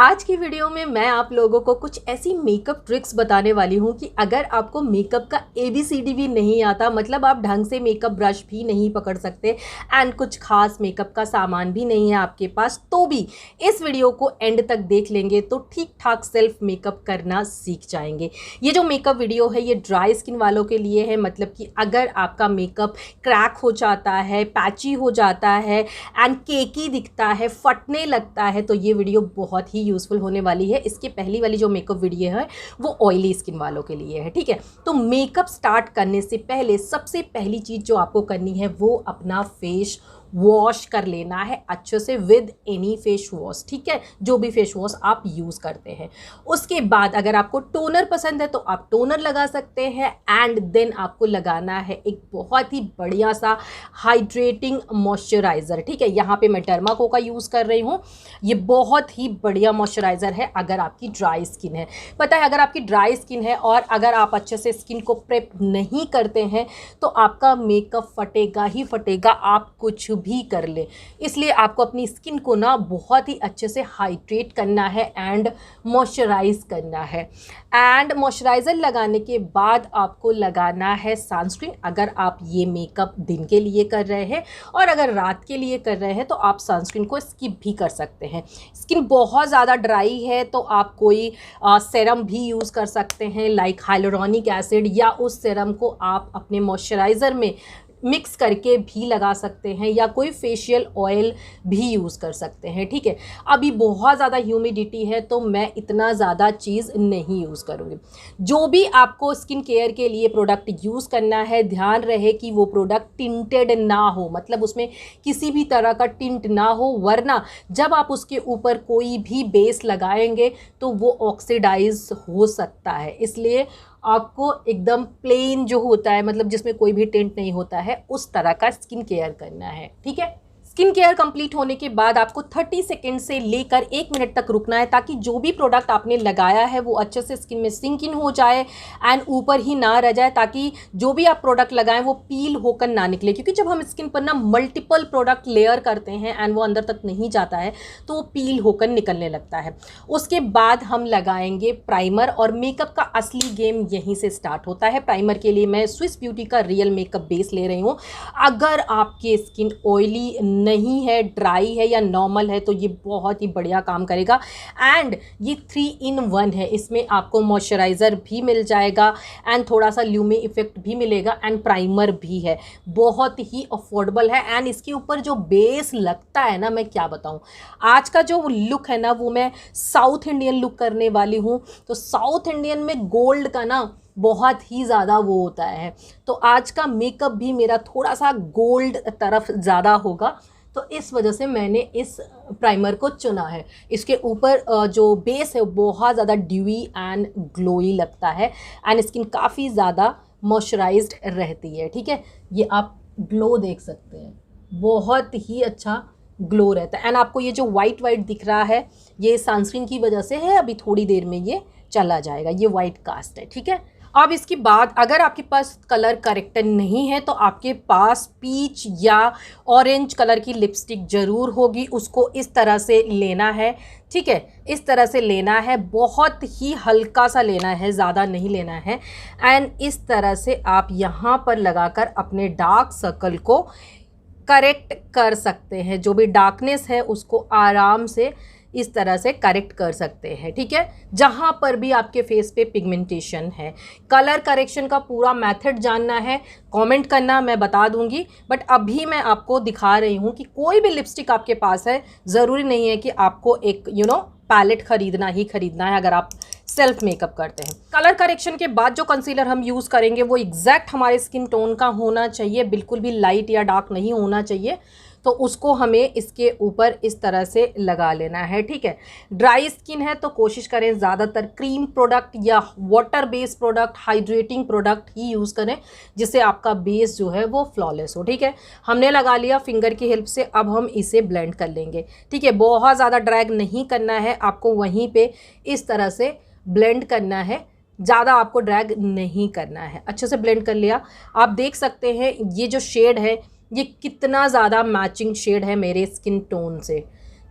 आज की वीडियो में मैं आप लोगों को कुछ ऐसी मेकअप ट्रिक्स बताने वाली हूँ कि अगर आपको मेकअप का ABCD भी नहीं आता, मतलब आप ढंग से मेकअप ब्रश भी नहीं पकड़ सकते एंड कुछ खास मेकअप का सामान भी नहीं है आपके पास, तो भी इस वीडियो को एंड तक देख लेंगे तो ठीक ठाक सेल्फ मेकअप करना सीख जाएंगे। ये जो मेकअप वीडियो है ये ड्राई स्किन वालों के लिए है, मतलब कि अगर आपका मेकअप क्रैक हो जाता है, पैची हो जाता है एंड केकी दिखता है, फटने लगता है, तो ये वीडियो बहुत ही यूज़फुल होने वाली है। इसके पहली वाली जो मेकअप वीडियो है वो ऑयली स्किन वालों के लिए है, ठीक है। तो मेकअप स्टार्ट करने से पहले सबसे पहली चीज़ जो आपको करनी है वो अपना फेस वॉश कर लेना है अच्छे से विद एनी फेस वॉश, ठीक है, जो भी फेस वॉश आप यूज़ करते हैं। उसके बाद अगर आपको टोनर पसंद है तो आप टोनर लगा सकते हैं एंड देन आपको लगाना है एक बहुत ही बढ़िया सा हाइड्रेटिंग मॉइस्चराइज़र, ठीक है। यहाँ पे मैं डर्माको का यूज़ कर रही हूँ। ये बहुत ही बढ़िया मॉइस्चराइज़र है अगर आपकी ड्राई स्किन है। पता है, अगर आपकी ड्राई स्किन है और अगर आप अच्छे से स्किन को प्रेप नहीं करते हैं तो आपका मेकअप फटेगा ही फटेगा, आप कुछ भी कर ले। इसलिए आपको अपनी स्किन को ना बहुत ही अच्छे से हाइड्रेट करना है एंड मॉइस्चराइज करना है। एंड मॉइस्चराइज़र लगाने के बाद आपको लगाना है सनस्क्रीन, अगर आप ये मेकअप दिन के लिए कर रहे हैं, और अगर रात के लिए कर रहे हैं तो आप सनस्क्रीन को स्किप भी कर सकते हैं। स्किन बहुत ज़्यादा ड्राई है तो आप कोई सेरम भी यूज़ कर सकते हैं, लाइक हाइलुरोनिक एसिड, या उस सेरम को आप अपने मॉइस्चराइज़र में मिक्स करके भी लगा सकते हैं, या कोई फेशियल ऑयल भी यूज़ कर सकते हैं, ठीक है। अभी बहुत ज़्यादा ह्यूमिडिटी है तो मैं इतना ज़्यादा चीज़ नहीं यूज़ करूँगी। जो भी आपको स्किन केयर के लिए प्रोडक्ट यूज़ करना है, ध्यान रहे कि वो प्रोडक्ट टिंटेड ना हो, मतलब उसमें किसी भी तरह का टिंट ना हो, वरना जब आप उसके ऊपर कोई भी बेस लगाएंगे तो वो ऑक्सीडाइज हो सकता है। इसलिए आपको एकदम प्लेन जो होता है, मतलब जिसमें कोई भी टिंट नहीं होता है, उस तरह का स्किन केयर करना है, ठीक है। स्किन केयर कंप्लीट होने के बाद आपको 30 सेकेंड से लेकर 1 मिनट तक रुकना है, ताकि जो भी प्रोडक्ट आपने लगाया है वो अच्छे से स्किन में सिंक इन हो जाए एंड ऊपर ही ना रह जाए, ताकि जो भी आप प्रोडक्ट लगाएं वो पील होकर ना निकले। क्योंकि जब हम स्किन पर ना मल्टीपल प्रोडक्ट लेयर करते हैं एंड वो अंदर तक नहीं जाता है तो वो पील होकर निकलने लगता है। उसके बाद हम लगाएंगे प्राइमर, और मेकअप का असली गेम यहीं से स्टार्ट होता है। प्राइमर के लिए मैं स्विस ब्यूटी का रियल मेकअप बेस ले रही हूँ। अगर आपकी स्किन ऑयली नहीं है, ड्राई है या नॉर्मल है, तो ये बहुत ही बढ़िया काम करेगा। एंड ये 3 in 1 है, इसमें आपको मॉइस्चराइज़र भी मिल जाएगा एंड थोड़ा सा ल्यूमी इफेक्ट भी मिलेगा एंड प्राइमर भी है। बहुत ही अफोर्डेबल है एंड इसके ऊपर जो बेस लगता है ना, मैं क्या बताऊं। आज का जो लुक है ना वो मैं साउथ इंडियन लुक करने वाली हूँ। तो साउथ इंडियन में गोल्ड का ना बहुत ही ज़्यादा वो होता है, तो आज का मेकअप भी मेरा थोड़ा सा गोल्ड तरफ ज़्यादा होगा। तो इस वजह से मैंने इस प्राइमर को चुना है। इसके ऊपर जो बेस है बहुत ज़्यादा ड्यूई एंड ग्लोई लगता है एंड स्किन काफ़ी ज़्यादा मॉइस्चराइज्ड रहती है, ठीक है। ये आप ग्लो देख सकते हैं, बहुत ही अच्छा ग्लो रहता है। एंड आपको ये जो वाइट वाइट दिख रहा है ये सनस्क्रीन की वजह से है, अभी थोड़ी देर में ये चला जाएगा। ये वाइट कास्ट है, ठीक है। अब इसके बाद अगर आपके पास कलर करेक्टर नहीं है तो आपके पास पीच या ऑरेंज कलर की लिपस्टिक ज़रूर होगी। उसको इस तरह से लेना है, ठीक है, इस तरह से लेना है, बहुत ही हल्का सा लेना है, ज़्यादा नहीं लेना है। एंड इस तरह से आप यहाँ पर लगाकर अपने डार्क सर्कल को करेक्ट कर सकते हैं। जो भी डार्कनेस है उसको आराम से इस तरह से करेक्ट कर सकते हैं, ठीक है। जहाँ पर भी आपके फेस पे पिगमेंटेशन है, कलर करेक्शन का पूरा मेथड जानना है, कमेंट करना, मैं बता दूंगी। बट अभी मैं आपको दिखा रही हूँ कि कोई भी लिपस्टिक आपके पास है, ज़रूरी नहीं है कि आपको एक पैलेट खरीदना ही खरीदना है अगर आप सेल्फ मेकअप करते हैं। कलर करेक्शन के बाद जो कंसीलर हम यूज़ करेंगे वो एग्जैक्ट हमारे स्किन टोन का होना चाहिए, बिल्कुल भी लाइट या डार्क नहीं होना चाहिए। तो उसको हमें इसके ऊपर इस तरह से लगा लेना है, ठीक है। ड्राई स्किन है तो कोशिश करें ज़्यादातर क्रीम प्रोडक्ट या water based product, hydrating product ही यूज़ करें, जिससे आपका बेस जो है वो फ्लॉलेस हो, ठीक है। हमने लगा लिया फिंगर की हेल्प से, अब हम इसे ब्लेंड कर लेंगे, ठीक है। बहुत ज़्यादा ड्रैग नहीं करना है, आपको वहीं पे इस तरह से ब्लेंड करना है, ज़्यादा आपको ड्रैग नहीं करना है। अच्छे से ब्लेंड कर लिया। आप देख सकते हैं ये जो शेड है ये कितना ज़्यादा मैचिंग शेड है मेरे स्किन टोन से,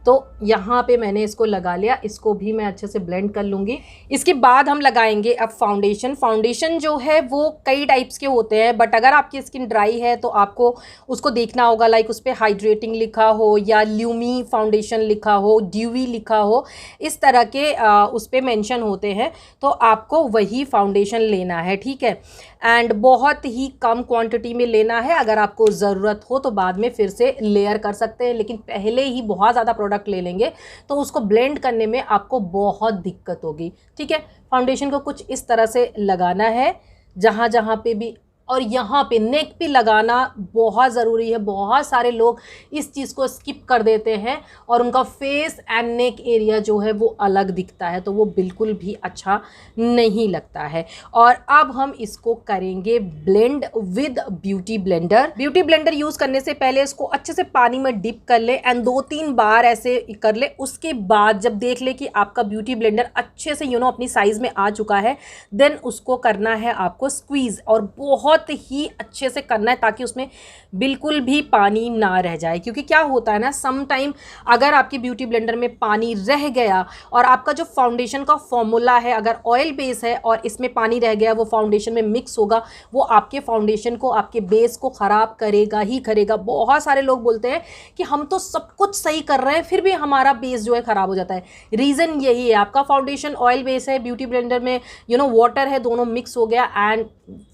तो यहाँ पे मैंने इसको लगा लिया, इसको भी मैं अच्छे से ब्लेंड कर लूँगी। इसके बाद हम लगाएंगे अब फाउंडेशन। फाउंडेशन जो है वो कई टाइप्स के होते हैं, बट अगर आपकी स्किन ड्राई है तो आपको उसको देखना होगा, लाइक उस पर हाइड्रेटिंग लिखा हो या ल्यूमी फाउंडेशन लिखा हो, ड्यूवी लिखा हो, इस तरह के उस पर मेंशन होते हैं, तो आपको वही फाउंडेशन लेना है, ठीक है। एंड बहुत ही कम क्वांटिटी में लेना है, अगर आपको ज़रूरत हो तो बाद में फिर से लेयर कर सकते हैं, लेकिन पहले ही बहुत ज़्यादा प्रोडक्ट ले लेंगे तो उसको ब्लेंड करने में आपको बहुत दिक्कत होगी, ठीक है। फाउंडेशन को कुछ इस तरह से लगाना है, जहाँ जहाँ पे भी, और यहाँ पे नेक पे लगाना बहुत ज़रूरी है। बहुत सारे लोग इस चीज़ को स्किप कर देते हैं और उनका फेस एंड नेक एरिया जो है वो अलग दिखता है, तो वो बिल्कुल भी अच्छा नहीं लगता है। और अब हम इसको करेंगे blend with beauty blender. Beauty blender use करने से पहले इसको अच्छे से पानी में डिप कर ले एंड 2-3 बार ऐसे कर ले। उसके बाद जब देख ले कि आपका ब्यूटी ब्लेंडर अच्छे से अपनी साइज़ में आ चुका है, देन उसको करना है आपको स्क्वीज़, और बहुत ही अच्छे से करना है ताकि उसमें बिल्कुल भी पानी ना रह जाए। क्योंकि क्या होता है ना, सम टाइम अगर आपकी ब्यूटी ब्लेंडर में पानी रह गया और आपका जो फाउंडेशन का फॉर्मूला है, अगर ऑयल बेस है और इसमें पानी रह गया, वो फाउंडेशन में मिक्स होगा, वो आपके फाउंडेशन को, आपके बेस को ख़राब करेगा ही करेगा। बहुत सारे लोग बोलते हैं कि हम तो सब कुछ सही कर रहे हैं फिर भी हमारा बेस जो है ख़राब हो जाता है। रीज़न यही है, आपका फाउंडेशन ऑयल बेस है, ब्यूटी ब्लेंडर में वाटर है, दोनों मिक्स हो गया एंड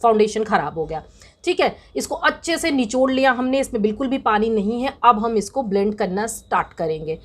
फाउंडेशन ख़राब हो गया, ठीक है। इसको अच्छे से निचोड़ लिया हमने, इसमें बिल्कुल भी पानी नहीं है। अब हम इसको ब्लेंड करना स्टार्ट करेंगे,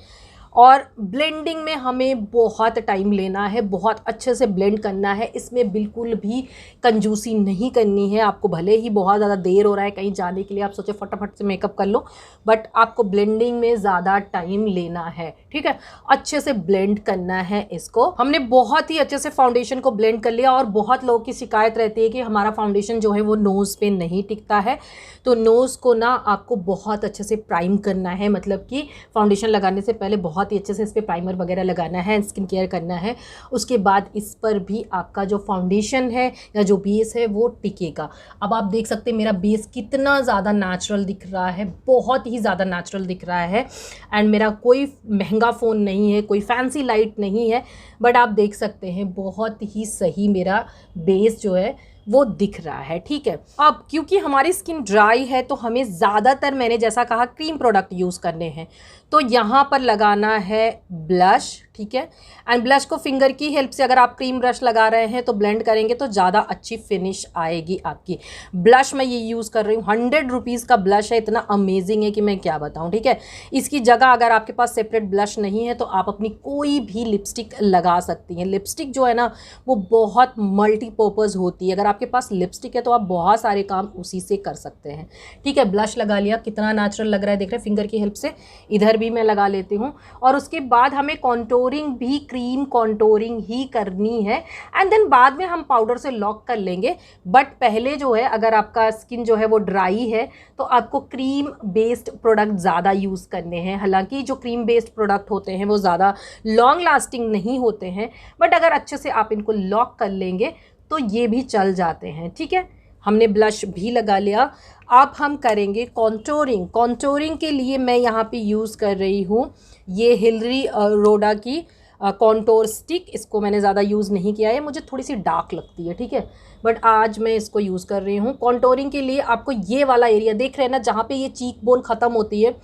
और ब्लेंडिंग में हमें बहुत टाइम लेना है, बहुत अच्छे से ब्लेंड करना है। इसमें बिल्कुल भी कंजूसी नहीं करनी है। आपको भले ही बहुत ज़्यादा देर हो रहा है कहीं जाने के लिए, आप सोचे फटाफट से मेकअप कर लो, बट आपको ब्लेंडिंग में ज़्यादा टाइम लेना है, ठीक है। अच्छे से ब्लेंड करना है इसको। हमने बहुत ही अच्छे से फाउंडेशन को ब्लेंड कर लिया, और बहुत लोगों की शिकायत रहती है कि हमारा फाउंडेशन जो है वो नोज़ पे नहीं टिकता है। तो नोज़ को ना आपको बहुत अच्छे से प्राइम करना है, मतलब कि फाउंडेशन लगाने से पहले बहुत ही अच्छे से इस पर प्राइमर वगैरह लगाना है, स्किन केयर करना है। उसके बाद इस पर भी आपका जो फाउंडेशन है या जो बेस है वो टिकेगा। अब आप देख सकते हैं मेरा बेस कितना ज़्यादा नेचुरल दिख रहा है, बहुत ही ज़्यादा नेचुरल दिख रहा है। एंड मेरा कोई महंगा फ़ोन नहीं है, कोई फैंसी लाइट नहीं है, बट आप देख सकते हैं बहुत ही सही मेरा बेस जो है वो दिख रहा है, ठीक है। अब क्योंकि हमारी स्किन ड्राई है तो हमें ज़्यादातर, मैंने जैसा कहा, क्रीम प्रोडक्ट यूज़ करने हैं। तो यहाँ पर लगाना है ब्लश, ठीक है। एंड ब्लश को फिंगर की हेल्प से, अगर आप क्रीम ब्रश लगा रहे हैं तो ब्लेंड करेंगे तो ज़्यादा अच्छी फिनिश आएगी आपकी। ब्लश मैं ये यूज़ कर रही हूँ, 100 रुपीज़ का ब्लश है, इतना अमेजिंग है कि मैं क्या बताऊँ, ठीक है। इसकी जगह अगर आपके पास सेपरेट ब्लश नहीं है तो आप अपनी कोई भी लिपस्टिक लगा सकती हैं। लिपस्टिक जो है ना वो बहुत मल्टीपर्पज़ होती है। अगर आपके पास लिपस्टिक है तो आप बहुत सारे काम उसी से कर सकते हैं, ठीक है। ब्लश लगा लिया, कितना नेचुरल लग रहा है, देख रहे हैं, फिंगर की हेल्प से इधर भी मैं लगा लेती हूँ। और उसके बाद हमें कॉन्टोरिंग भी क्रीम कॉन्टोरिंग ही करनी है, एंड देन बाद में हम पाउडर से लॉक कर लेंगे। बट पहले जो है, अगर आपका स्किन जो है वो ड्राई है तो आपको क्रीम बेस्ड प्रोडक्ट ज़्यादा यूज़ करने हैं। हालांकि जो क्रीम बेस्ड प्रोडक्ट होते हैं वो ज़्यादा लॉन्ग लास्टिंग नहीं होते हैं, बट अगर अच्छे से आप इनको लॉक कर लेंगे तो ये भी चल जाते हैं, ठीक है। हमने ब्लश भी लगा लिया। अब हम करेंगे कॉन्टोरिंग। कॉन्टोरिंग के लिए मैं यहाँ पे यूज़ कर रही हूँ ये हिलरी रोडा की कॉन्टोर स्टिक। इसको मैंने ज़्यादा यूज़ नहीं किया है, मुझे थोड़ी सी डार्क लगती है, ठीक है, बट आज मैं इसको यूज़ कर रही हूँ। कॉन्टोरिंग के लिए आपको ये वाला एरिया देख रहे हैं ना, जहाँ पे ये चीक बोन ख़त्म होती है,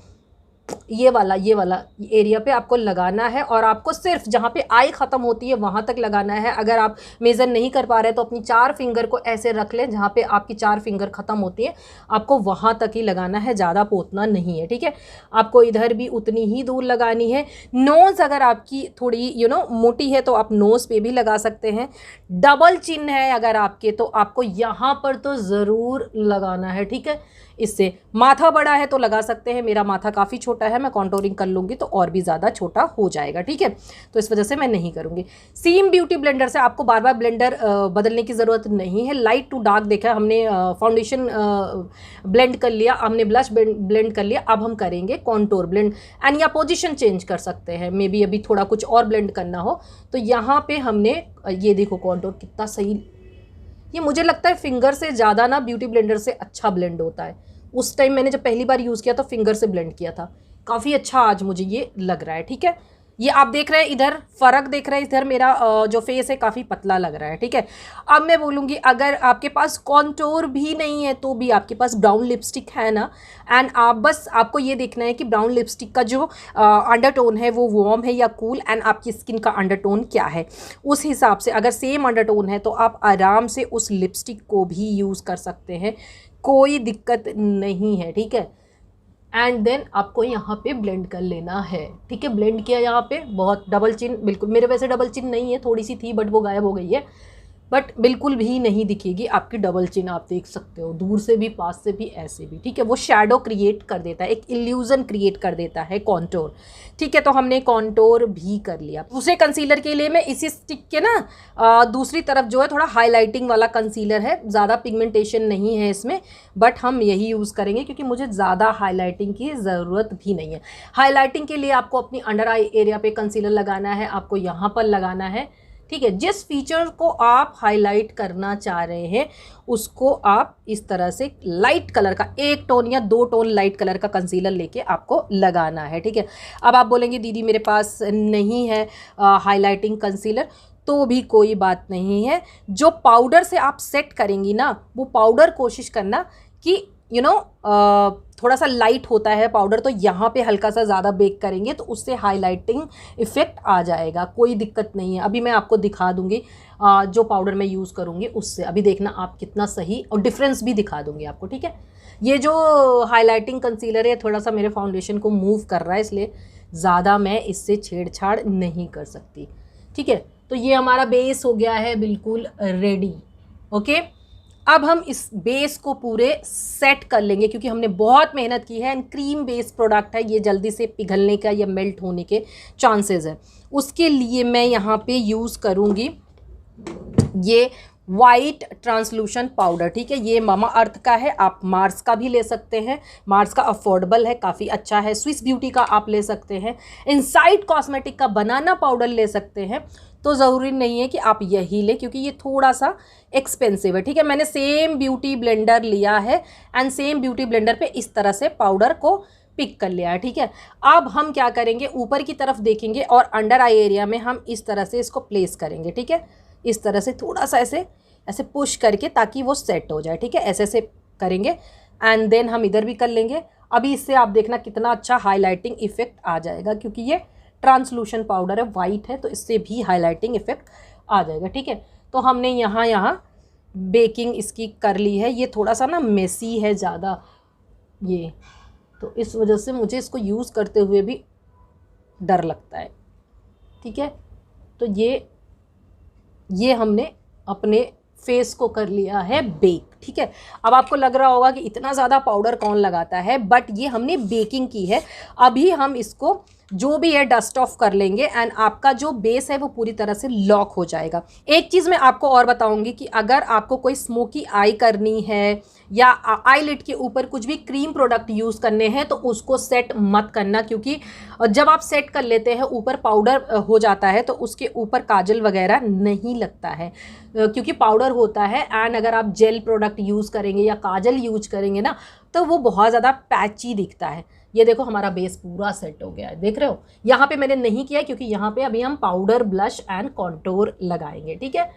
ये वाला एरिया पे आपको लगाना है, और आपको सिर्फ जहाँ पे आई ख़त्म होती है वहाँ तक लगाना है। अगर आप मेज़र नहीं कर पा रहे तो अपनी 4 फिंगर को ऐसे रख लें, जहाँ पे आपकी 4 फिंगर ख़त्म होती है आपको वहाँ तक ही लगाना है, ज़्यादा पोतना नहीं है, ठीक है। आपको इधर भी उतनी ही दूर लगानी है। नोज़ अगर आपकी थोड़ी मोटी है तो आप नोज़ पे भी लगा सकते हैं। डबल चिन है अगर आपके तो आपको यहाँ पर तो ज़रूर लगाना है, ठीक है। इससे माथा बड़ा है तो लगा सकते हैं, मेरा माथा काफ़ी छोटा है, मैं कॉन्टोरिंग कर लूँगी तो और भी ज़्यादा छोटा हो जाएगा, ठीक है। तो इस वजह से मैं नहीं करूँगी। सेम ब्यूटी ब्लेंडर से आपको बार बार ब्लेंडर बदलने की ज़रूरत नहीं है। लाइट टू डार्क देखा हमने, फाउंडेशन ब्लेंड कर लिया, हमने ब्लश ब्लेंड कर लिया। अब हम करेंगे कॉन्टोर ब्लेंड, एंड या पोजीशन चेंज कर सकते हैं, मे बी अभी थोड़ा कुछ और ब्लेंड करना हो तो यहाँ पे हमने ये देखो कॉन्टोर कितना सही, ये मुझे लगता है फिंगर से ज़्यादा ना ब्यूटी ब्लेंडर से अच्छा ब्लेंड होता है। उस टाइम मैंने जब पहली बार यूज़ किया तो फिंगर से ब्लेंड किया था, काफ़ी अच्छा आज मुझे ये लग रहा है। ठीक है, ये आप देख रहे हैं, इधर फ़र्क देख रहे हैं, इधर मेरा जो फेस है काफ़ी पतला लग रहा है। ठीक है, अब मैं बोलूँगी अगर आपके पास कॉन्टोर भी नहीं है तो भी आपके पास ब्राउन लिपस्टिक है ना, एंड आप बस आपको ये देखना है कि ब्राउन लिपस्टिक का जो अंडरटोन है वो वार्म है या कूल, एंड आपकी स्किन का अंडरटोन क्या है। उस हिसाब से अगर सेम अंडरटोन है तो आप आराम से उस लिपस्टिक को भी यूज़ कर सकते हैं, कोई दिक्कत नहीं है। ठीक है, एंड देन आपको यहाँ पे ब्लेंड कर लेना है। ठीक है, ब्लेंड किया यहाँ पे, बहुत डबल चिन, बिल्कुल मेरे वैसे डबल चिन नहीं है, थोड़ी सी थी बट वो गायब हो गई है, बट बिल्कुल भी नहीं दिखेगी आपकी डबल चिन, आप देख सकते हो दूर से भी, पास से भी, ऐसे भी। ठीक है, वो शैडो क्रिएट कर देता है, एक इल्यूजन क्रिएट कर देता है कॉन्टोर। ठीक है, तो हमने कॉन्टोर भी कर लिया। दूसरे कंसीलर के लिए मैं इसी स्टिक के ना दूसरी तरफ जो है थोड़ा हाईलाइटिंग वाला कंसीलर है, ज़्यादा पिगमेंटेशन नहीं है इसमें, बट हम यही यूज़ करेंगे क्योंकि मुझे ज़्यादा हाईलाइटिंग की ज़रूरत भी नहीं है। हाईलाइटिंग के लिए आपको अपनी अंडर आई एरिया पे कंसीलर लगाना है, आपको यहाँ पर लगाना है। ठीक है, जिस फीचर को आप हाईलाइट करना चाह रहे हैं उसको आप इस तरह से लाइट कलर का 1 टोन या 2 टोन लाइट कलर का कंसीलर लेके आपको लगाना है। ठीक है, अब आप बोलेंगे दीदी मेरे पास नहीं है हाईलाइटिंग कंसीलर, तो भी कोई बात नहीं है। जो पाउडर से आप सेट करेंगी ना, वो पाउडर कोशिश करना कि थोड़ा सा लाइट होता है पाउडर, तो यहाँ पे हल्का सा ज़्यादा बेक करेंगे तो उससे हाईलाइटिंग इफ़ेक्ट आ जाएगा, कोई दिक्कत नहीं है। अभी मैं आपको दिखा दूँगी जो पाउडर मैं यूज़ करूँगी उससे, अभी देखना आप कितना सही, और डिफरेंस भी दिखा दूँगी आपको। ठीक है, ये जो हाईलाइटिंग कंसीलर है थोड़ा सा मेरे फाउंडेशन को मूव कर रहा है, इसलिए ज़्यादा मैं इससे छेड़छाड़ नहीं कर सकती। ठीक है, तो ये हमारा बेस हो गया है बिल्कुल रेडी। ओके, अब हम इस बेस को पूरे सेट कर लेंगे क्योंकि हमने बहुत मेहनत की है, एंड क्रीम बेस प्रोडक्ट है, ये जल्दी से पिघलने का या मेल्ट होने के चांसेस है। उसके लिए मैं यहाँ पे यूज़ करूँगी ये वाइट ट्रांसलूशन पाउडर। ठीक है, ये मामा अर्थ का है, आप मार्स का भी ले सकते हैं, मार्स का अफोर्डेबल है, काफ़ी अच्छा है। स्विस ब्यूटी का आप ले सकते हैं, इनसाइड कॉस्मेटिक का बनाना पाउडर ले सकते हैं। तो ज़रूरी नहीं है कि आप यही लें क्योंकि ये थोड़ा सा एक्सपेंसिव है। ठीक है, मैंने सेम ब्यूटी ब्लेंडर लिया है, एंड सेम ब्यूटी ब्लेंडर पे इस तरह से पाउडर को पिक कर लिया है। ठीक है, अब हम क्या करेंगे, ऊपर की तरफ देखेंगे और अंडर आई एरिया में हम इस तरह से इसको प्लेस करेंगे। ठीक है, इस तरह से थोड़ा सा ऐसे ऐसे पुश करके ताकि वो सेट हो जाए। ठीक है, ऐसे ऐसे करेंगे, एंड देन हम इधर भी कर लेंगे। अभी इससे आप देखना कितना अच्छा हाईलाइटिंग इफेक्ट आ जाएगा क्योंकि ये ट्रांसलूशन पाउडर है, वाइट है, तो इससे भी हाईलाइटिंग इफेक्ट आ जाएगा। ठीक है, तो हमने यहाँ बेकिंग इसकी कर ली है। ये थोड़ा सा ना मेसी है ज़्यादा ये, तो इस वजह से मुझे इसको यूज़ करते हुए भी डर लगता है। ठीक है, तो ये हमने अपने फेस को कर लिया है बेक। ठीक है, अब आपको लग रहा होगा कि इतना ज़्यादा पाउडर कौन लगाता है, बट ये हमने बेकिंग की है। अभी हम इसको जो भी है डस्ट ऑफ कर लेंगे, एंड आपका जो बेस है वो पूरी तरह से लॉक हो जाएगा। एक चीज़ मैं आपको और बताऊंगी कि अगर आपको कोई स्मोकी आई करनी है या आई लिड के ऊपर कुछ भी क्रीम प्रोडक्ट यूज़ करने हैं तो उसको सेट मत करना, क्योंकि जब आप सेट कर लेते हैं ऊपर पाउडर हो जाता है तो उसके ऊपर काजल वगैरह नहीं लगता है क्योंकि पाउडर होता है। एंड अगर आप जेल प्रोडक्ट यूज़ करेंगे या काजल यूज करेंगे ना तो वो बहुत ज़्यादा पैची दिखता है। ये देखो हमारा बेस पूरा सेट हो गया है, देख रहे हो। यहाँ पे मैंने नहीं किया क्योंकि यहाँ पे अभी हम पाउडर, ब्लश एंड कॉन्टोर लगाएंगे। ठीक है,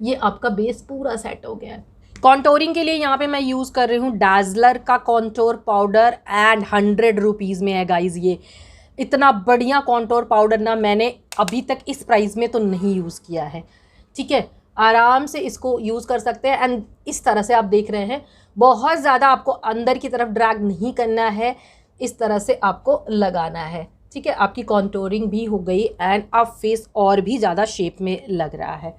ये आपका बेस पूरा सेट हो गया है। कॉन्टोरिंग के लिए यहाँ पे मैं यूज़ कर रही हूँ डाजलर का कॉन्टोर पाउडर, एंड 100 रुपीज़ में है गाइज। ये इतना बढ़िया कॉन्टोर पाउडर ना मैंने अभी तक इस प्राइस में तो नहीं यूज़ किया है। ठीक है, आराम से इसको यूज़ कर सकते हैं, एंड इस तरह से आप देख रहे हैं बहुत ज़्यादा आपको अंदर की तरफ ड्रैग नहीं करना है, इस तरह से आपको लगाना है। ठीक है, आपकी कॉन्टोरिंग भी हो गई एंड अब फेस और भी ज़्यादा शेप में लग रहा है।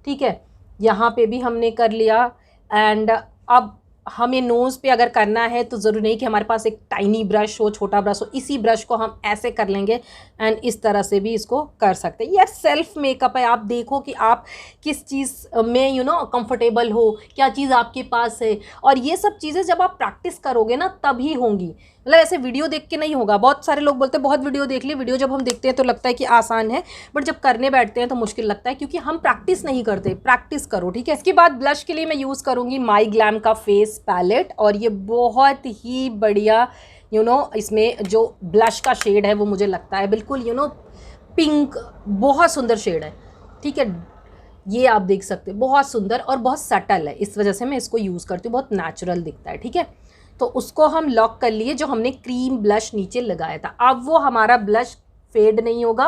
ठीक है, यहाँ पे भी हमने कर लिया, एंड अब हमें नोज़ पे अगर करना है तो ज़रूरी नहीं कि हमारे पास एक टाइनी ब्रश हो, छोटा ब्रश हो, इसी ब्रश को हम ऐसे कर लेंगे एंड इस तरह से भी इसको कर सकते हैं। यार सेल्फ मेकअप है, आप देखो कि आप किस चीज़ में कंफर्टेबल हो, क्या चीज़ आपके पास है, और ये सब चीज़ें जब आप प्रैक्टिस करोगे ना तभी होंगी। मतलब ऐसे वीडियो देख के नहीं होगा। बहुत सारे लोग बोलते हैं बहुत वीडियो देख ली, वीडियो जब हम देखते हैं तो लगता है कि आसान है, बट जब करने बैठते हैं तो मुश्किल लगता है क्योंकि हम प्रैक्टिस नहीं करते। प्रैक्टिस करो। ठीक है, इसके बाद ब्लश के लिए मैं यूज़ करूँगी माई ग्लैम का फेस पैलेट, और ये बहुत ही बढ़िया इसमें जो ब्लश का शेड है वो मुझे लगता है बिल्कुल पिंक, बहुत सुंदर शेड है, ठीक है। ये आप देख सकते हैं, बहुत सुंदर और बहुत सटल है, इस वजह से मैं इसको यूज़ करती हूँ, बहुत नेचुरल दिखता है, ठीक है। तो उसको हम लॉक कर लिए, जो हमने क्रीम ब्लश नीचे लगाया था। अब वो हमारा ब्लश फेड नहीं होगा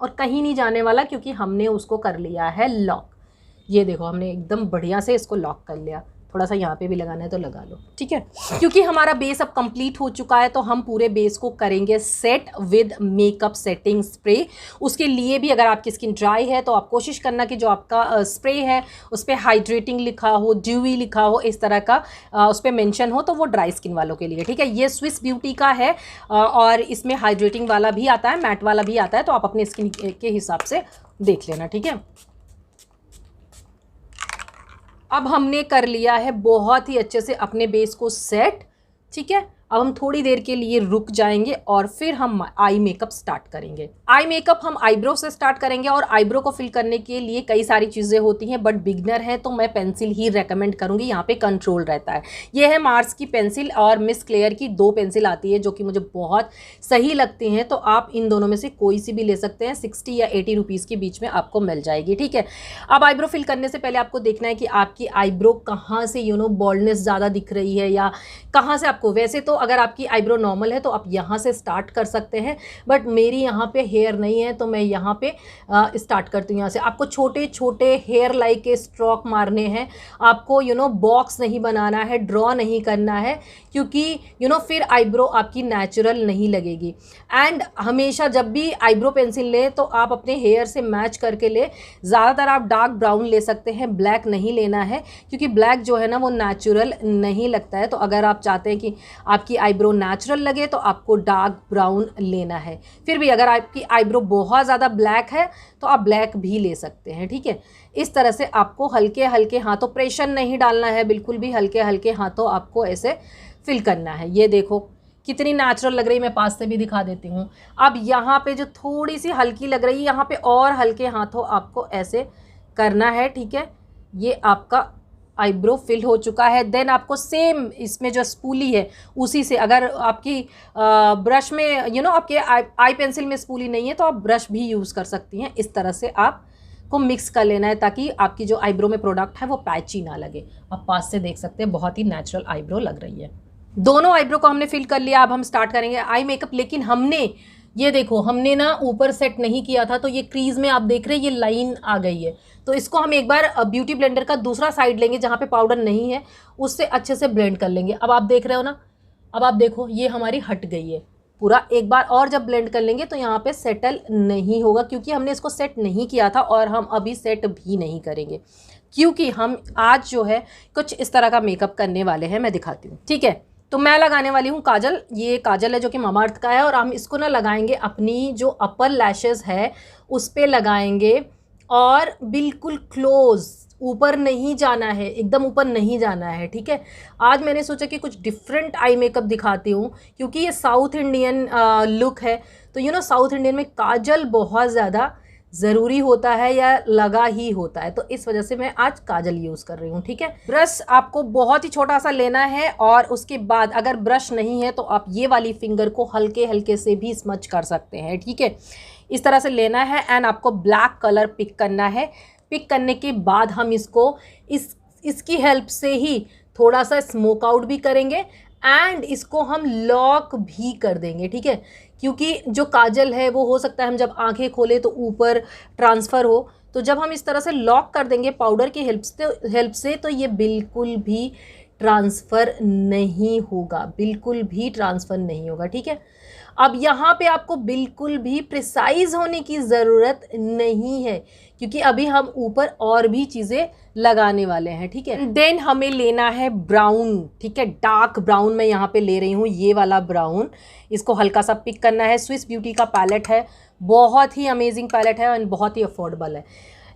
और कहीं नहीं जाने वाला, क्योंकि हमने उसको कर लिया है लॉक। ये देखो, हमने एकदम बढ़िया से इसको लॉक कर लिया। थोड़ा सा यहाँ पे भी लगाना है तो लगा लो, ठीक है। क्योंकि हमारा बेस अब कंप्लीट हो चुका है, तो हम पूरे बेस को करेंगे set with makeup setting spray. उसके लिए भी अगर आपकी स्किन ड्राई है तो आप कोशिश करना कि जो आपका स्प्रे है उस पर हाइड्रेटिंग लिखा हो, ड्यूई लिखा हो, इस तरह का उस पर मेंशन हो, तो वो ड्राई स्किन वालों के लिए, ठीक है। ये स्विस ब्यूटी का है और इसमें हाइड्रेटिंग वाला भी आता है, मैट वाला भी आता है, तो आप अपने स्किन के हिसाब से देख लेना, ठीक है। अब हमने कर लिया है बहुत ही अच्छे से अपने बेस को सेट, ठीक है। अब हम थोड़ी देर के लिए रुक जाएंगे और फिर हम आई मेकअप स्टार्ट करेंगे। आई मेकअप हम आईब्रो से स्टार्ट करेंगे और आईब्रो को फिल करने के लिए कई सारी चीज़ें होती हैं, बट बिगनर है तो मैं पेंसिल ही रेकमेंड करूँगी, यहाँ पे कंट्रोल रहता है। ये है मार्स की पेंसिल और मिस क्लेयर की 2 पेंसिल आती है जो कि मुझे बहुत सही लगती हैं, तो आप इन दोनों में से कोई सी भी ले सकते हैं। 60 या 80 रुपीज़ के बीच में आपको मिल जाएगी, ठीक है। अब आईब्रो फिल करने से पहले आपको देखना है कि आपकी आईब्रो कहाँ से बॉल्डनेस ज़्यादा दिख रही है या कहाँ से आपको, वैसे तो अगर आपकी आईब्रो नॉर्मल है तो आप यहाँ से स्टार्ट कर सकते हैं, बट मेरी यहाँ पे हेयर नहीं है तो मैं यहाँ पे स्टार्ट करती हूँ। यहाँ से आपको छोटे छोटे हेयर लाइक के स्ट्रोक मारने हैं, आपको बॉक्स नहीं बनाना है, ड्रॉ नहीं करना है, क्योंकि फिर आईब्रो आपकी नेचुरल नहीं लगेगी। एंड हमेशा जब भी आईब्रो पेंसिल ले तो आप अपने हेयर से मैच करके ले। ज़्यादातर आप डार्क ब्राउन ले सकते हैं, ब्लैक नहीं लेना है, क्योंकि ब्लैक जो है ना वो नेचुरल नहीं लगता है। तो अगर आप चाहते हैं कि आपकी आईब्रो नेचुरल लगे तो आपको डार्क ब्राउन लेना है। फिर भी अगर आपकी आईब्रो बहुत ज़्यादा ब्लैक है तो आप ब्लैक भी ले सकते हैं, ठीक है। इस तरह से आपको हल्के हल्के हाथों, प्रेशर नहीं डालना है बिल्कुल भी, हल्के हल्के हाथों आपको ऐसे फिल करना है। ये देखो कितनी नेचुरल लग रही है, मैं पास से भी दिखा देती हूँ। अब यहाँ पे जो थोड़ी सी हल्की लग रही है, यहाँ पे और हल्के हाथों आपको ऐसे करना है, ठीक है। ये आपका आईब्रो फिल हो चुका है। देन आपको सेम इसमें जो स्पूली है उसी से, अगर आपकी ब्रश में आपके आई पेंसिल में स्पूली नहीं है तो आप ब्रश भी यूज़ कर सकती हैं। इस तरह से आपको मिक्स कर लेना है ताकि आपकी जो आईब्रो में प्रोडक्ट है वो पैची ना लगे। आप पास से देख सकते हैं बहुत ही नेचुरल आईब्रो लग रही है। दोनों आईब्रो को हमने फिल कर लिया। अब हम स्टार्ट करेंगे आई मेकअप, लेकिन हमने ये देखो, हमने ना ऊपर सेट नहीं किया था, तो ये क्रीज में आप देख रहे हैं ये लाइन आ गई है। तो इसको हम एक बार ब्यूटी ब्लेंडर का दूसरा साइड लेंगे जहाँ पे पाउडर नहीं है, उससे अच्छे से ब्लेंड कर लेंगे। अब आप देख रहे हो ना, अब आप देखो ये हमारी हट गई है पूरा। एक बार और जब ब्लेंड कर लेंगे तो यहाँ पे सेटल नहीं होगा, क्योंकि हमने इसको सेट नहीं किया था और हम अभी सेट भी नहीं करेंगे, क्योंकि हम आज जो है कुछ इस तरह का मेकअप करने वाले हैं। मैं दिखाती हूँ, ठीक है। तो मैं लगाने वाली हूँ काजल। ये काजल है जो कि मामाअर्थ का है, और हम इसको ना लगाएंगे अपनी जो अपर लैशेस है उस पे लगाएंगे, और बिल्कुल क्लोज, ऊपर नहीं जाना है, एकदम ऊपर नहीं जाना है, ठीक है। आज मैंने सोचा कि कुछ डिफरेंट आई मेकअप दिखाती हूँ, क्योंकि ये साउथ इंडियन लुक है, तो साउथ इंडियन में काजल बहुत ज़्यादा ज़रूरी होता है या लगा ही होता है, तो इस वजह से मैं आज काजल यूज़ कर रही हूँ, ठीक है। ब्रश आपको बहुत ही छोटा सा लेना है, और उसके बाद अगर ब्रश नहीं है तो आप ये वाली फिंगर को हल्के हल्के से भी स्मच कर सकते हैं, ठीक है। इस तरह से लेना है एंड आपको ब्लैक कलर पिक करना है। पिक करने के बाद हम इसको इसकी हेल्प से ही थोड़ा सा स्मोक आउट भी करेंगे एंड इसको हम लॉक भी कर देंगे, ठीक है। क्योंकि जो काजल है वो हो सकता है हम जब आंखें खोले तो ऊपर ट्रांसफ़र हो, तो जब हम इस तरह से लॉक कर देंगे पाउडर की हेल्प से तो ये बिल्कुल भी ट्रांसफ़र नहीं होगा, बिल्कुल भी ट्रांसफ़र नहीं होगा, ठीक है। अब यहाँ पे आपको बिल्कुल भी प्रिसाइज होने की ज़रूरत नहीं है, क्योंकि अभी हम ऊपर और भी चीज़ें लगाने वाले हैं, ठीक है। देन हमें लेना है ब्राउन, ठीक है, डार्क ब्राउन मैं यहाँ पे ले रही हूँ, ये वाला ब्राउन। इसको हल्का सा पिक करना है। स्विस ब्यूटी का पैलेट है, बहुत ही अमेजिंग पैलेट है और बहुत ही अफोर्डेबल है।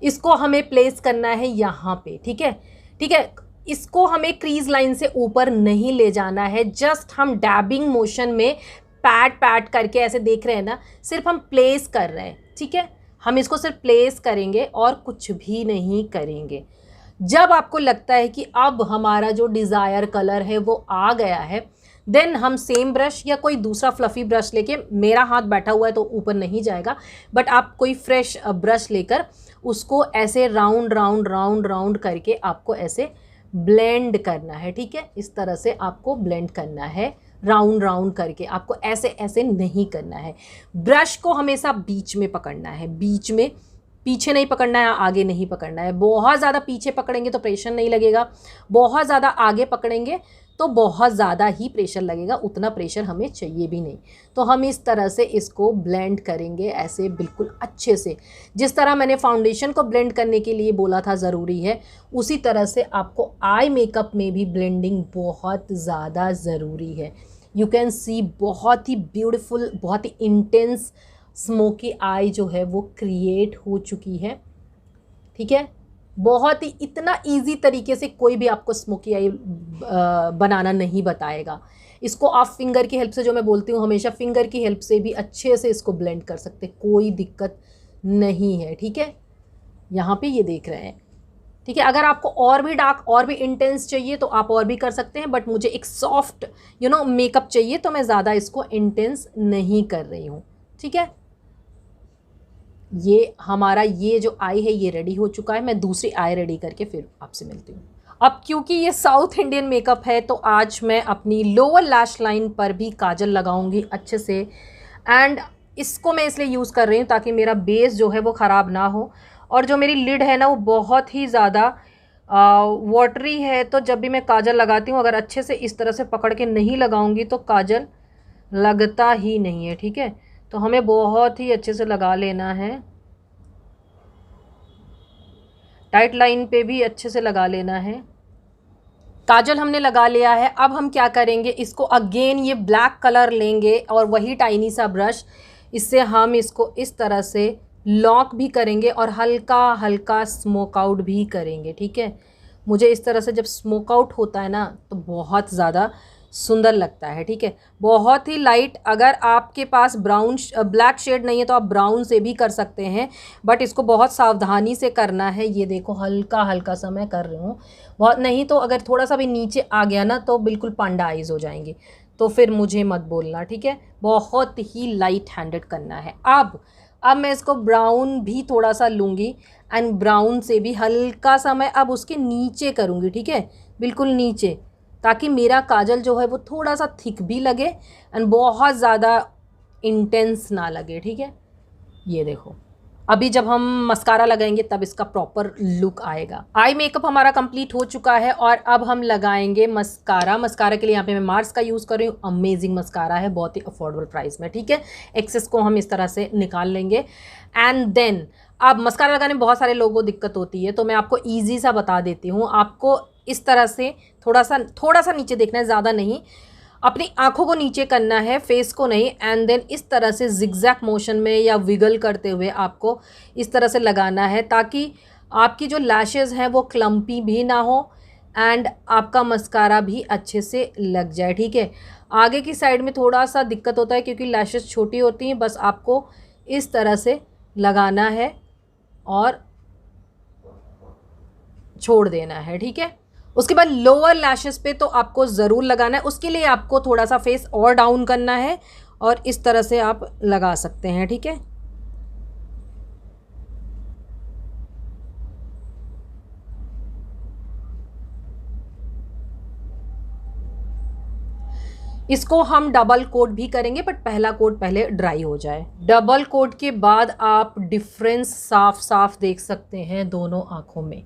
इसको हमें प्लेस करना है यहाँ पे, ठीक है, ठीक है। इसको हमें क्रीज लाइन से ऊपर नहीं ले जाना है, जस्ट हम डैबिंग मोशन में पैट करके ऐसे देख रहे हैं ना, सिर्फ हम प्लेस कर रहे हैं, ठीक है। हम इसको सिर्फ प्लेस करेंगे और कुछ भी नहीं करेंगे। जब आपको लगता है कि अब हमारा जो डिज़ायर कलर है वो आ गया है, देन हम सेम ब्रश या कोई दूसरा फ्लफ़ी ब्रश लेके, मेरा हाथ बैठा हुआ है तो ऊपर नहीं जाएगा, बट आप कोई फ्रेश ब्रश लेकर उसको ऐसे राउंड राउंड राउंड राउंड करके आपको ऐसे ब्लेंड करना है, ठीक है। इस तरह से आपको ब्लेंड करना है, राउंड राउंड करके, आपको ऐसे ऐसे नहीं करना है। ब्रश को हमेशा बीच में पकड़ना है, बीच में, पीछे नहीं पकड़ना है, आगे नहीं पकड़ना है। बहुत ज़्यादा पीछे पकड़ेंगे तो प्रेशर नहीं लगेगा, बहुत ज़्यादा आगे पकड़ेंगे तो बहुत ज़्यादा ही प्रेशर लगेगा, उतना प्रेशर हमें चाहिए भी नहीं। तो हम इस तरह से इसको ब्लेंड करेंगे ऐसे बिल्कुल अच्छे से। जिस तरह मैंने फाउंडेशन को ब्लेंड करने के लिए बोला था ज़रूरी है, उसी तरह से आपको आई मेकअप में भी ब्लेंडिंग बहुत ज़्यादा ज़रूरी है। यू कैन सी बहुत ही ब्यूटीफुल, बहुत ही इंटेंस स्मोकी आई जो है वो क्रिएट हो चुकी है, ठीक है। बहुत ही इतना इजी तरीके से कोई भी आपको स्मोकी आई बनाना नहीं बताएगा। इसको आप फिंगर की हेल्प से, जो मैं बोलती हूँ हमेशा, फिंगर की हेल्प से भी अच्छे से इसको ब्लेंड कर सकते, कोई दिक्कत नहीं है, ठीक है। यहाँ पे ये देख रहे हैं, ठीक है। अगर आपको और भी डार्क, और भी इंटेंस चाहिए तो आप और भी कर सकते हैं, बट मुझे एक सॉफ्ट मेकअप चाहिए, तो मैं ज़्यादा इसको इंटेंस नहीं कर रही हूँ, ठीक है। ये हमारा ये जो आई है ये रेडी हो चुका है। मैं दूसरी आई रेडी करके फिर आपसे मिलती हूँ। अब क्योंकि ये साउथ इंडियन मेकअप है तो आज मैं अपनी लोअर लैश लाइन पर भी काजल लगाऊंगी अच्छे से। एंड इसको मैं इसलिए यूज़ कर रही हूँ ताकि मेरा बेस जो है वो ख़राब ना हो, और जो मेरी लिड है ना वो बहुत ही ज़्यादा वाटरी है, तो जब भी मैं काजल लगाती हूँ अगर अच्छे से इस तरह से पकड़ के नहीं लगाऊंगी तो काजल लगता ही नहीं है, ठीक है। तो हमें बहुत ही अच्छे से लगा लेना है, टाइट लाइन पे भी अच्छे से लगा लेना है। काजल हमने लगा लिया है। अब हम क्या करेंगे, इसको अगेन ये ब्लैक कलर लेंगे और वही टाइनी सा ब्रश, इससे हम इसको इस तरह से लॉक भी करेंगे और हल्का हल्का स्मोक आउट भी करेंगे, ठीक है। मुझे इस तरह से जब स्मोक आउट होता है ना तो बहुत ज़्यादा सुंदर लगता है, ठीक है। बहुत ही लाइट, अगर आपके पास ब्लैक शेड नहीं है तो आप ब्राउन से भी कर सकते हैं, बट इसको बहुत सावधानी से करना है। ये देखो हल्का हल्का सा मैं कर रही हूँ, बहुत नहीं तो अगर थोड़ा सा भी नीचे आ गया ना तो बिल्कुल पांडा आइज़ हो जाएंगे, तो फिर मुझे मत बोलना, ठीक है। बहुत ही लाइट हैंडेड करना है। अब मैं इसको ब्राउन भी थोड़ा सा लूँगी एंड ब्राउन से भी हल्का सा मैं अब उसके नीचे करूँगी, ठीक है, बिल्कुल नीचे, ताकि मेरा काजल जो है वो थोड़ा सा थिक भी लगे एंड बहुत ज़्यादा इंटेंस ना लगे, ठीक है। ये देखो, अभी जब हम मस्कारा लगाएंगे तब इसका प्रॉपर लुक आएगा। आई मेकअप हमारा कंप्लीट हो चुका है और अब हम लगाएंगे मस्कारा। मस्कारा के लिए यहाँ पे मैं मार्स का यूज़ कर रही हूँ। अमेजिंग मस्कारा है, बहुत ही अफोर्डेबल प्राइस में, ठीक है। एक्सेस को हम इस तरह से निकाल लेंगे एंड देन अब मस्कारा लगाने में बहुत सारे लोगों को दिक्कत होती है, तो मैं आपको ईजी सा बता देती हूँ। आपको इस तरह से थोड़ा सा नीचे देखना है, ज़्यादा नहीं, अपनी आँखों को नीचे करना है, फेस को नहीं, एंड देन इस तरह से जिगजैग मोशन में या विगल करते हुए आपको इस तरह से लगाना है ताकि आपकी जो लैशेज़ हैं वो क्लम्पी भी ना हो एंड आपका मस्कारा भी अच्छे से लग जाए, ठीक है। आगे की साइड में थोड़ा सा दिक्कत होता है क्योंकि लैशेज़ छोटी होती हैं, बस आपको इस तरह से लगाना है और छोड़ देना है, ठीक है। उसके बाद लोअर लैशेस पे तो आपको ज़रूर लगाना है, उसके लिए आपको थोड़ा सा फेस और डाउन करना है और इस तरह से आप लगा सकते हैं, ठीक है। इसको हम डबल कोट भी करेंगे, बट पहला कोट पहले ड्राई हो जाए। डबल कोट के बाद आप डिफरेंस साफ साफ देख सकते हैं दोनों आँखों में,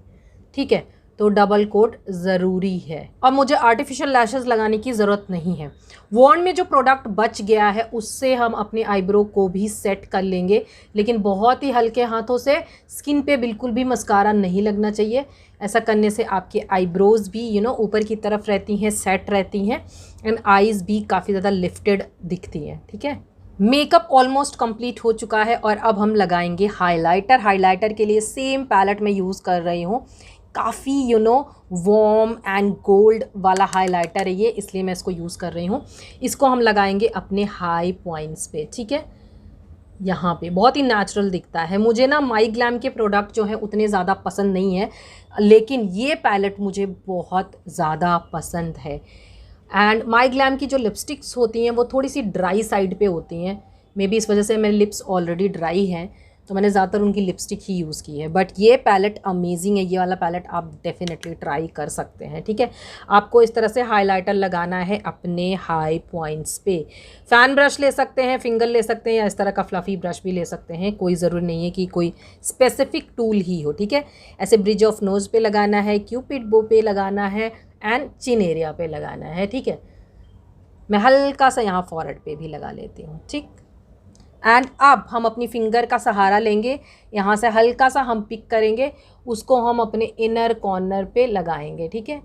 ठीक है। तो डबल कोट ज़रूरी है। अब मुझे आर्टिफिशियल लैशेस लगाने की ज़रूरत नहीं है। वॉन्ड में जो प्रोडक्ट बच गया है उससे हम अपने आईब्रो को भी सेट कर लेंगे, लेकिन बहुत ही हल्के हाथों से। स्किन पे बिल्कुल भी मस्कारा नहीं लगना चाहिए। ऐसा करने से आपके आईब्रोज़ भी ऊपर की तरफ रहती हैं, सेट रहती हैं एंड आईज़ भी काफ़ी ज़्यादा लिफ्टेड दिखती हैं, ठीक है। मेकअप ऑलमोस्ट कंप्लीट हो चुका है और अब हम लगाएंगे हाइलाइटर। हाइलाइटर के लिए सेम पैलेट में यूज़ कर रही हूँ, काफ़ी वार्म एंड गोल्ड वाला हाइलाइटर है ये, इसलिए मैं इसको यूज़ कर रही हूँ। इसको हम लगाएंगे अपने हाई पॉइंट्स पे, ठीक है। यहाँ पे बहुत ही नेचुरल दिखता है। मुझे ना माई ग्लैम के प्रोडक्ट जो हैं उतने ज़्यादा पसंद नहीं है, लेकिन ये पैलेट मुझे बहुत ज़्यादा पसंद है एंड माई ग्लैम की जो लिपस्टिक्स होती हैं वो थोड़ी सी ड्राई साइड पे होती हैं, मे बी इस वजह से मेरे लिप्स ऑलरेडी ड्राई हैं तो मैंने ज़्यादातर उनकी लिपस्टिक ही यूज़ की है। बट ये पैलेट अमेजिंग है, ये वाला पैलेट आप डेफिनेटली ट्राई कर सकते हैं। ठीक है, आपको इस तरह से हाइलाइटर लगाना है अपने हाई पॉइंट्स पे। फ़ैन ब्रश ले सकते हैं, फिंगर ले सकते हैं, या इस तरह का फ्लफ़ी ब्रश भी ले सकते हैं, कोई ज़रूरी नहीं है कि कोई स्पेसिफिक टूल ही हो। ठीक है, ऐसे ब्रिज ऑफ नोज़ पे लगाना है, क्यूपिड बो पे लगाना है एंड चिन एरिया पे लगाना है। ठीक है, मैं हल्का सा यहाँ फॉरहेड पे भी लगा लेती हूँ। ठीक, एंड अब हम अपनी फिंगर का सहारा लेंगे, यहाँ से हल्का सा हम पिक करेंगे, उसको हम अपने इनर कॉर्नर पे लगाएंगे। ठीक है,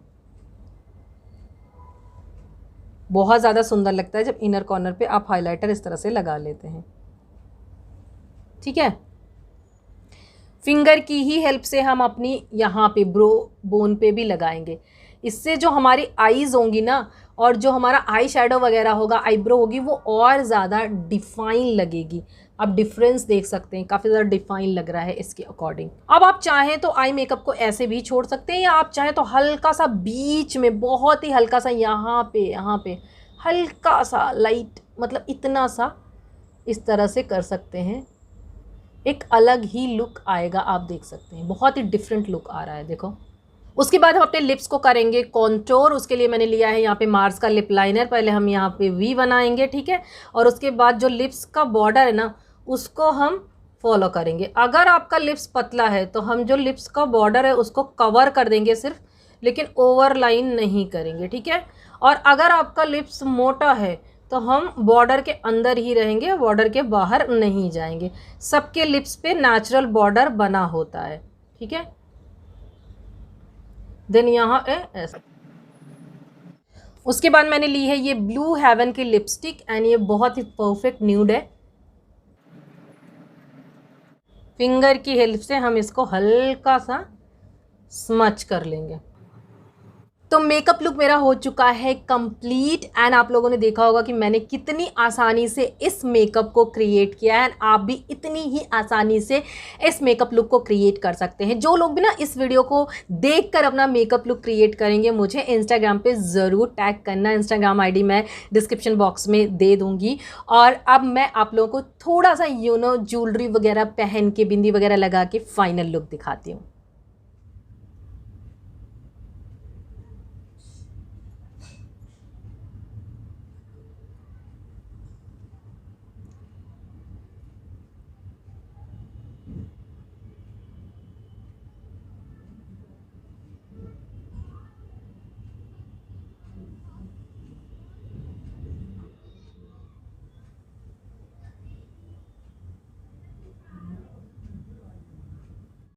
बहुत ज़्यादा सुंदर लगता है जब इनर कॉर्नर पे आप हाइलाइटर इस तरह से लगा लेते हैं। ठीक है, फिंगर की ही हेल्प से हम अपनी यहाँ पे ब्रो बोन पे भी लगाएंगे। इससे जो हमारी आईज़ होंगी ना, और जो हमारा आई शेडो वगैरह होगा, आईब्रो होगी, वो और ज़्यादा डिफाइन लगेगी। आप डिफरेंस देख सकते हैं, काफ़ी ज़्यादा डिफाइन लग रहा है इसके अकॉर्डिंग। अब आप चाहें तो आई मेकअप को ऐसे भी छोड़ सकते हैं, या आप चाहें तो हल्का सा बीच में, बहुत ही हल्का सा यहाँ पे हल्का सा लाइट, मतलब इतना सा इस तरह से कर सकते हैं। एक अलग ही लुक आएगा, आप देख सकते हैं, बहुत ही डिफरेंट लुक आ रहा है। देखो, उसके बाद हम अपने लिप्स को करेंगे कॉन्टोर। उसके लिए मैंने लिया है यहाँ पे मार्स का लिप लाइनर। पहले हम यहाँ पे वी बनाएंगे। ठीक है, और उसके बाद जो लिप्स का बॉर्डर है ना, उसको हम फॉलो करेंगे। अगर आपका लिप्स पतला है तो हम जो लिप्स का बॉर्डर है उसको कवर कर देंगे सिर्फ, लेकिन ओवरलाइन नहीं करेंगे। ठीक है, और अगर आपका लिप्स मोटा है तो हम बॉर्डर के अंदर ही रहेंगे, बॉर्डर के बाहर नहीं जाएंगे। सबके लिप्स पे नेचुरल बॉर्डर बना होता है। ठीक है, देन यहाँ ऐसा। उसके बाद मैंने ली है ये ब्लू हेवन की लिपस्टिक, एंड ये बहुत ही परफेक्ट न्यूड है। फिंगर की हेल्प से हम इसको हल्का सा स्मच कर लेंगे। तो मेकअप लुक मेरा हो चुका है कंप्लीट, एंड आप लोगों ने देखा होगा कि मैंने कितनी आसानी से इस मेकअप को क्रिएट किया है। एंड आप भी इतनी ही आसानी से इस मेकअप लुक को क्रिएट कर सकते हैं। जो लोग भी ना इस वीडियो को देखकर अपना मेकअप लुक क्रिएट करेंगे, मुझे इंस्टाग्राम पे ज़रूर टैग करना। इंस्टाग्राम आईडी मैं डिस्क्रिप्शन बॉक्स में दे दूँगी। और अब मैं आप लोगों को थोड़ा सा ज्वेलरी वगैरह पहन के, बिंदी वगैरह लगा के फाइनल लुक दिखाती हूँ।